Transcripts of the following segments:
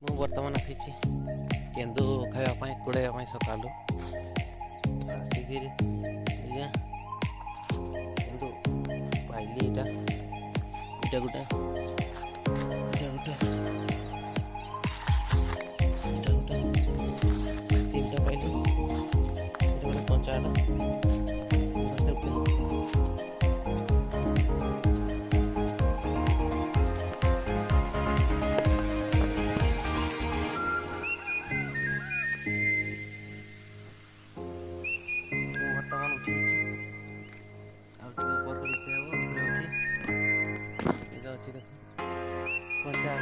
ମୁଁ ବର୍ତ୍ତମାନ ଆସିଛି କେନ୍ଦୁ ଖାଇବା ପାଇଁ କୁଡ଼େଇବା ପାଇଁ ସକାଳୁ ଆସିକିରି ଆଜ୍ଞା କେନ୍ଦୁ ପାଇଲି ଏଇଟା ଗୋଟେ ତିନିଟା ପାଇଲି ଏଇଟା ଗୋଟେ କଞ୍ଚାଟା ବର୍ତ୍ତମାନ ଉଠିଯାଇଛି ଆଉ ଟିକେ ଉପରକୁ ଦେଖିତେ ହେବ ଉପରେ ଅଛି ଏଇଟା ଅଛି ଦେଖ କଞ୍ଚା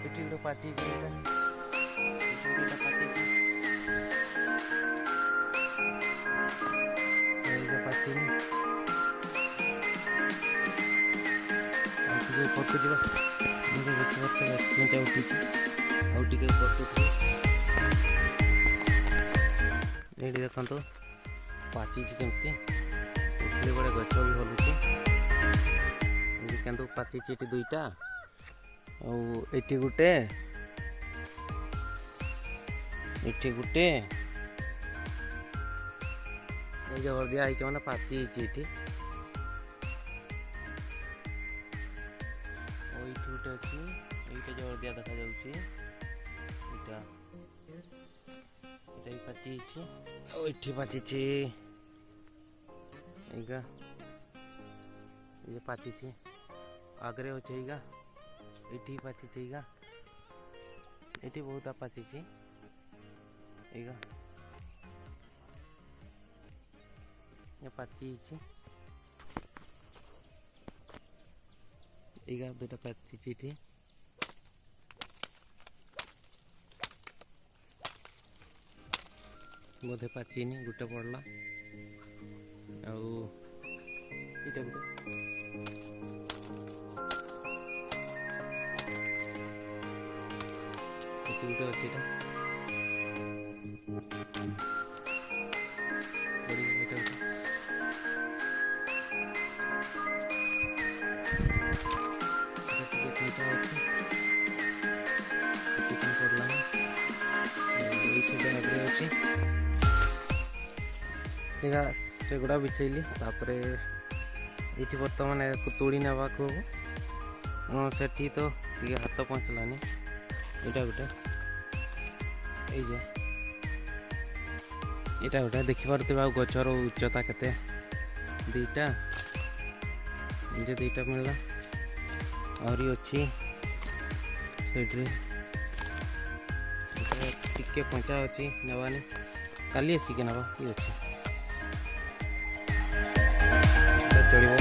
ଏଠି ଗୋଟେ ପାଚିଛି ଏଇଟା ପାଚିଛି ଏଇଟା ପାଚିନି ଆଉ ଟିକେ ଉପରକୁ ଯିବା ଦେଖିପାରୁଛ କେମିତି ଉଠିଛି ଆଉ ଟିକେ ଉପରକୁ ଏଇଠି ଦେଖନ୍ତୁ ପାଚିଛି କେମିତି ଉଠିଲେ ଗୋଟେ ଗଛ ବି ହଲୁଛି ଏଠି କିନ୍ତୁ ପାଚିଛି ଏଠି ଦୁଇଟା ଆଉ ଏଠି ଗୋଟେ ଏଇ ଯେ ହଳଦିଆ ହେଇଛି ମାନେ ପାଚିଛି ଏଠି ଆଉ ଏଇଠି ଗୋଟେ ଅଛି ଏଇଟା ଯେ ହଳଦିଆ ଦେଖାଯାଉଛି ଏଇଟା ବି ପାଚିଛି ଆଉ ଏଠି ପାଚିଛି ଏଇଗା ये पाचिଛି आगरे ଅଛି ଏଇଗା ଏଠି ପାଚିଛି ଏଇଗା ଏଠି ବହୁତ ପାଚିଛି ଏଇଗା ये ପାଚିଛି ଏଇଗା ଦୁଇଟା ପାଚିଛି ଏଠି ବୋଧେ ପାଚିନି ଗୋଟେ ପଡ଼ିଲା ଆଉ ଏଇଟା ଗୋଟେ ଏଠି ଗୋଟେ ଅଛି ଏଇଟା ଟିକେ କଞ୍ଚା ଅଛି ଏଠି ପଡ଼ିଲା ଏଇ ସୁଧା ଆଗରେ ଅଛି ଏଇଟା ସେଗୁଡ଼ା ବିଛେଇଲି ତାପରେ ଏଇଠି ବର୍ତ୍ତମାନ ତୋଳି ନେବାକୁ ହବ ସେଠି ତ ଟିକେ ହାତ ପହଞ୍ଚିଲାନି ଏଇଟା ଗୋଟେ ଏଇଟା ଗୋଟେ ଦେଖିପାରୁଥିବେ ଆଉ ଗଛର ଉଚ୍ଚତା କେତେ ଦୁଇଟା ମିଳିଲା ଆହୁରି ଅଛି ସେଇଠି ଟିକେ କଞ୍ଚା ଅଛି ନେବାନି କାଲି ଆସିକି ନେବା କି ଅଛି ଚଳିବ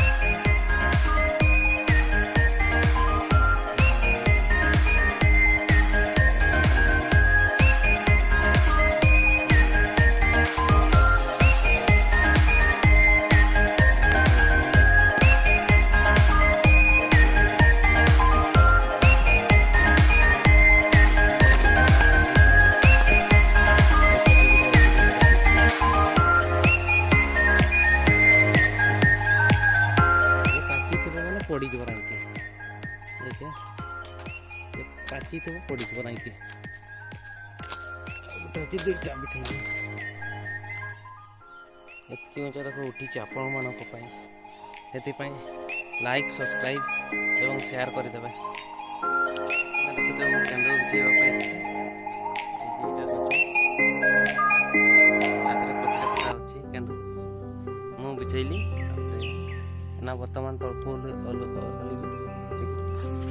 ପଡ଼ିଯିବ ରାଇକି ପାଚିଥିବ ପଡ଼ିଯିବ ରାଇକି ଗୋଟେ ଅଛି ଦୁଇଟା ବିଛେଇଲି ଏତିକି ଉଞ୍ଚା ଦେଖ ଉଠିଛି ଆପଣମାନଙ୍କ ପାଇଁ ସେଥିପାଇଁ ଲାଇକ୍ ସବସ୍କ୍ରାଇବ୍ ଏବଂ ସେୟାର କରିଦେବେ ଦେଖୁଥିବେ ମୁଁ କେନ୍ଦୁ ବିଛେଇବା ପାଇଁ ଆସିଛି ଦୁଇଟା ଗଛ ଆଗରେ ପଛରେ ପଟା ଅଛି କେନ୍ଦୁ ମୁଁ ବିଛେଇଲି ତାପରେ ନା ବର୍ତ୍ତମାନ ତଳକୁ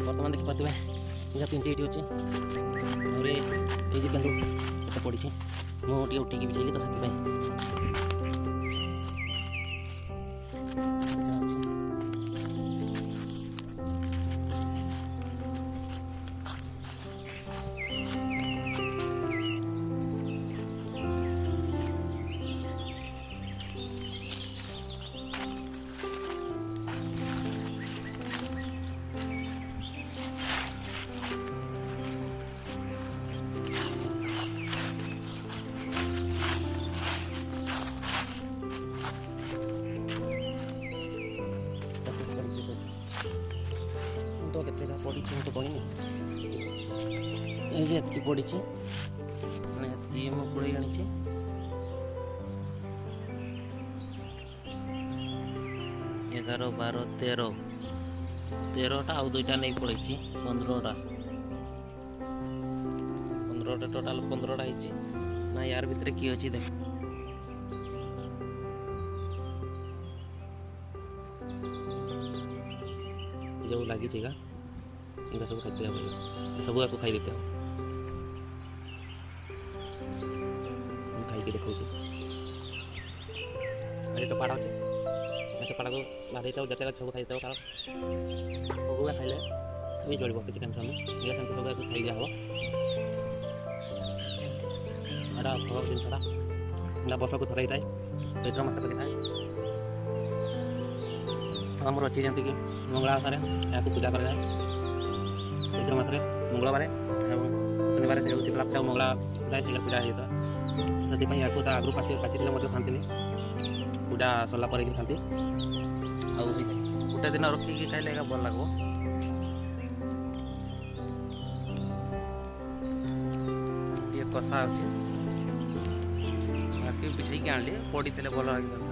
ବର୍ତ୍ତମାନ ଦେଖିପାରୁଥିବେ ଏଇଟା ତିନିଟି ଏଇଠି ଅଛି ଆହୁରି ଏଇ ଯେ କେନ୍ଦୁ କେତେ ପଡ଼ିଛି ମୁଁ ଟିକେ ଉଠିକି ବିଛେଇଲି ତ ସେଥିପାଇଁ କେତେଟା ପଡ଼ିଛି ମୁଁ ତ କହିନି। এই যে এতকি পড়িছি মানে এতকি ମୁଁ ପୁଳେଇ ଆଣିଛି। ଏଗାର ବାର ତେରଟା ଆଉ ଦୁଇଟା ନେଇ ପଳେଇଛି 15ଟା ଟୋଟାଲ 15ଟା ହେଇଛି। ନା ୟାର ଭିତରେ କିଏ ଅଛି ଦେଖ। जो लगी इनका सब खाते हैं सब आपको खाई देते हैं खाई के देखो अरे तो पाड़ा को बाधे जते सब खाई देते कारण सबुआ खाइले भी चलो किसी टेंशन नहीं ये सब खाई दिया हम एटा भल जिनसा वर्ष को थोड़ा चैत्र मास पड़े था आमर अच्छी जमीक मंगला ओषा यहाँ पूजा कराए चैत्र मास मंगलवार शनिवार मंगला पूजा होता से यहाँ आगु पाचिले खाती पूजा सरला खाती गोटे दिन रखिकी खाइले भल लगे। ये कषा अच्छी बिछे आनली पड़ी भल लगे।